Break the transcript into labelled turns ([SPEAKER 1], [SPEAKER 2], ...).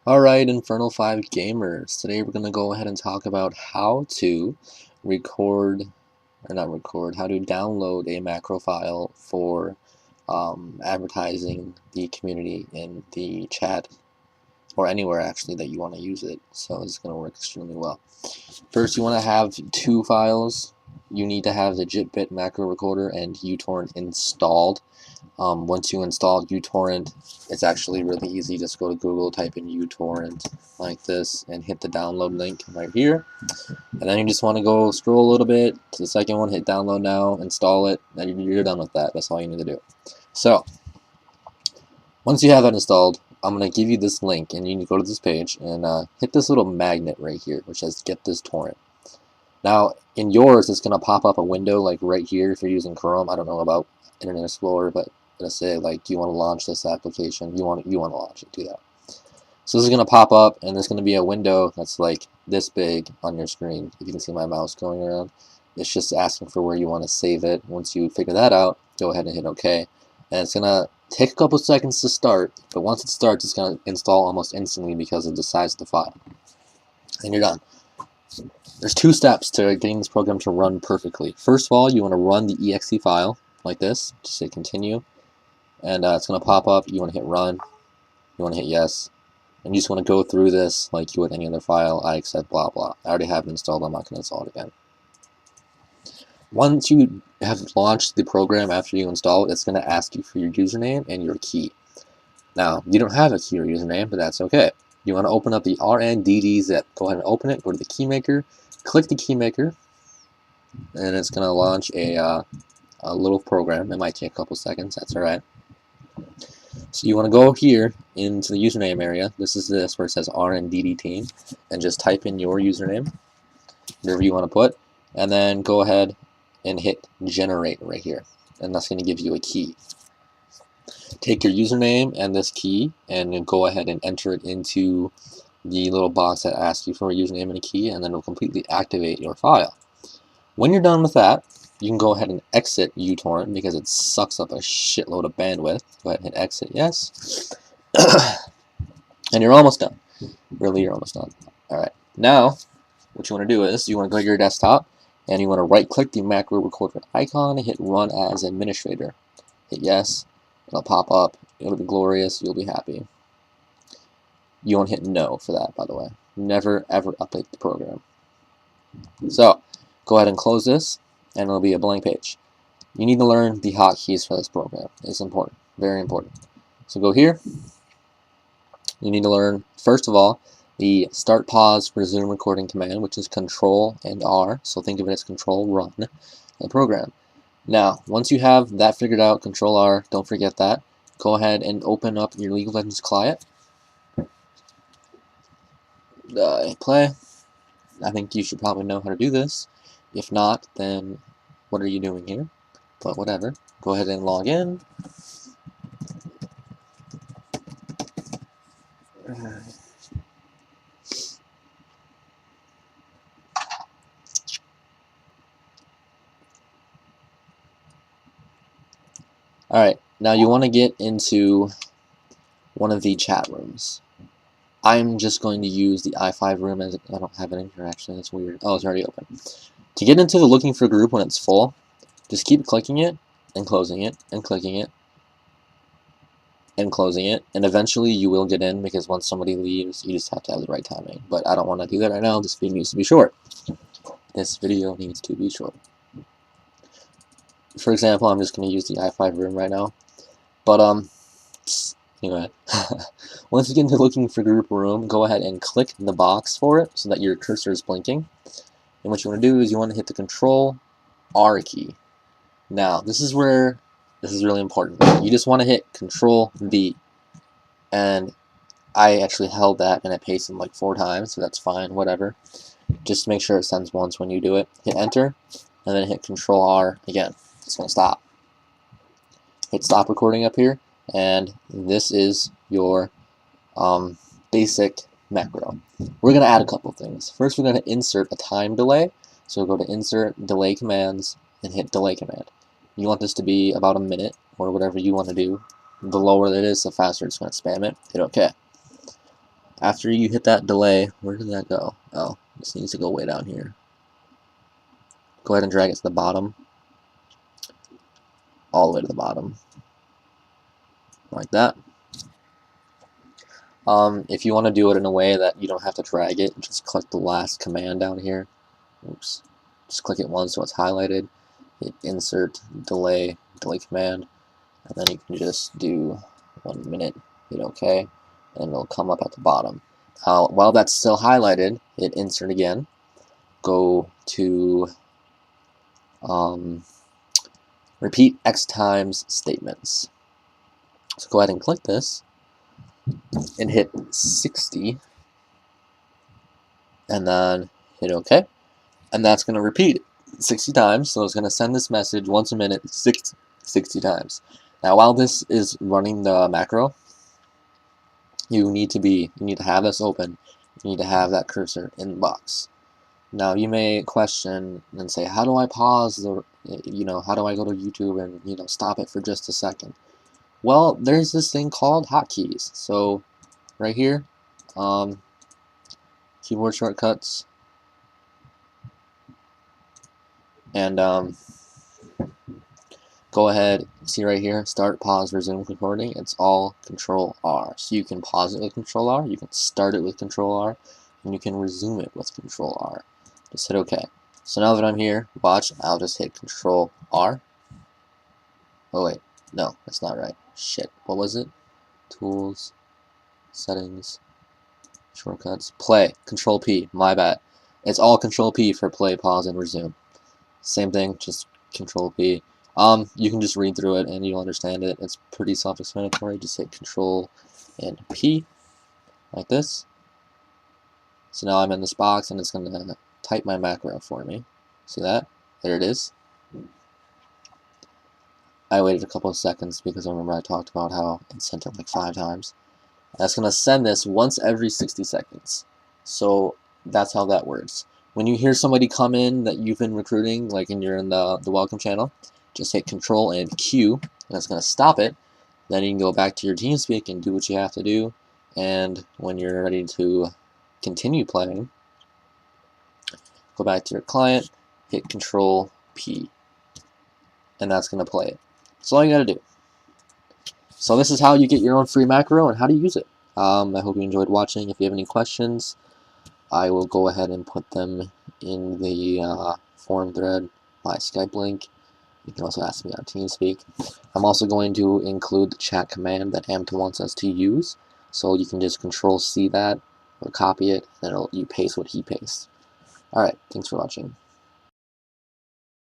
[SPEAKER 1] Alright, Infernal 5 gamers. Today we're going to go ahead and talk about how to record, or not record, how to download a macro file for advertising the community in the chat, or anywhere actually that you want to use it. So it's going to work extremely well. First, you want to have two files. You need to have the JitBit macro recorder and uTorrent installed. Once you install uTorrent, it's actually really easy. Just go to Google, type in uTorrent like this, and hit the download link right here. And then you just want to go scroll a little bit to the second one, hit download now, install it, and you're done with that. That's all you need to do. So, once you have that installed, I'm going to give you this link, and you need to go to this page and hit this little magnet right here, which says get this torrent. Now, in yours, it's going to pop up a window like right here if you're using Chrome. I don't know about Internet Explorer, but let's say like you want to launch this application, you want to launch it, do that. So this is going to pop up, and there's going to be a window that's like this big on your screen. If you can see my mouse going around, it's just asking for where you want to save it. Once you figure that out, go ahead and hit OK. And it's going to take a couple seconds to start, but once it starts, it's going to install almost instantly because of the size of the file. And you're done. There's two steps to getting this program to run perfectly. First of all, you want to run the exe file like this. Just say continue, and it's going to pop up. You want to hit run. You want to hit yes, and you just want to go through this like you would any other file. I accept blah blah. I already have it installed. I'm not going to install it again. Once you have launched the program after you install it, it's going to ask you for your username and your key. Now, you don't have a key or username, but that's okay. You want to open up the RNDD zip. Go ahead and open it. Go to the keymaker. Click the keymaker, and it's going to launch a little program. It might take a couple seconds. That's all right. So you want to go here into the username area. This is this where it says RNDD team, and just type in your username, whatever you want to put, and then go ahead and hit generate right here, and that's going to give you a key. Take your username and this key and go ahead and enter it into the little box that asks you for a username and a key, and then it'll completely activate your file. When you're done with that, you can go ahead and exit uTorrent because it sucks up a shitload of bandwidth. Go ahead and hit exit, yes. And you're almost done. Really, you're almost done. Alright, now what you want to do is you want to go to your desktop and you want to right click the macro recorder icon and hit run as administrator. Hit yes, it'll pop up, it'll be glorious, you'll be happy. You won't hit no for that, by the way. Never ever update the program. So, go ahead and close this, and it'll be a blank page. You need to learn the hotkeys for this program. It's important, very important. So go here. You need to learn, first of all, the start, pause, resume recording command, which is Control and R. So think of it as Control Run the program. Now, once you have that figured out, Control R, don't forget that. Go ahead and open up your League of Legends client. Play. I think you should probably know how to do this. If not, then what are you doing here? But whatever. Go ahead and log in. Alright, now you want to get into one of the chat rooms. I'm just going to use the i5 room as I don't have it in here actually, that's weird. Oh, it's already open. To get into the looking for group when it's full, just keep clicking it and closing it and clicking it and closing it, and eventually you will get in because once somebody leaves, you just have to have the right timing. But I don't want to do that right now. This video needs to be short. This video needs to be short. For example, I'm just going to use the i5 room right now. But anyway, once you get into looking for group room, go ahead and click the box for it so that your cursor is blinking. And what you want to do is you want to hit the Control R key. Now, this is where this is really important. You just want to hit Control V. And I actually held that and I pasted like 4 times, so that's fine, whatever. Just make sure it sends once when you do it. Hit enter, and then hit Control R again. It's going to stop. Hit stop recording up here, and this is your basic macro. We're going to add a couple things. First, we're going to insert a time delay. So go to insert delay commands and hit delay command. You want this to be about a minute or whatever you want to do. The lower it is, the faster it's going to spam it. Hit OK. After you hit that delay, where did that go? Oh, this needs to go way down here. Go ahead and drag it to the bottom. All the way to the bottom. Like that. If you want to do it in a way that you don't have to drag it, just click the last command down here. Oops. Just click it once so it's highlighted. Hit insert, delay command, and then you can just do 1 minute, hit OK, and it'll come up at the bottom. While that's still highlighted, hit insert again, go to repeat X times statements. So go ahead and click this and hit 60 and then hit OK, and that's going to repeat 60 times. So it's going to send this message once a minute 60 times. Now while this is running the macro, you need to have this open. You need to have that cursor in the box. Now you may question and say, how do I pause the, how do I go to YouTube and stop it for just a second? Well, there's this thing called hotkeys. So right here, keyboard shortcuts, and go ahead, see right here, start, pause, resume recording. It's all Control R. So you can pause it with Control R, you can start it with Control R, and you can resume it with Control R. Just hit OK. So now that I'm here, watch, I'll just hit Control R. Oh wait, no, that's not right. Shit, what was it? Tools, settings, shortcuts, play, Control P, my bad. It's all Control P for play, pause, and resume. Same thing, just Control P. You can just read through it and you'll understand it. It's pretty self-explanatory. Just hit Control and P, like this. So now I'm in this box and it's going to type my macro for me. See that? There it is. I waited a couple of seconds because I remember I talked about how it sent it like 5 times. That's going to send this once every 60 seconds. So that's how that works. When you hear somebody come in that you've been recruiting, like and you're in the welcome channel, just hit Control and Q, and that's going to stop it. Then you can go back to your TeamSpeak and do what you have to do. And when you're ready to continue playing, go back to your client, hit Control P, and that's going to play it. That's all you got to do. So this is how you get your own free macro and how to use it. I hope you enjoyed watching. If you have any questions, I will go ahead and put them in the forum thread, my Skype link. You can also ask me on TeamSpeak. I'm also going to include the chat command that Amta wants us to use, so you can just Control C that or copy it, then you paste what he pastes. Alright, thanks for watching.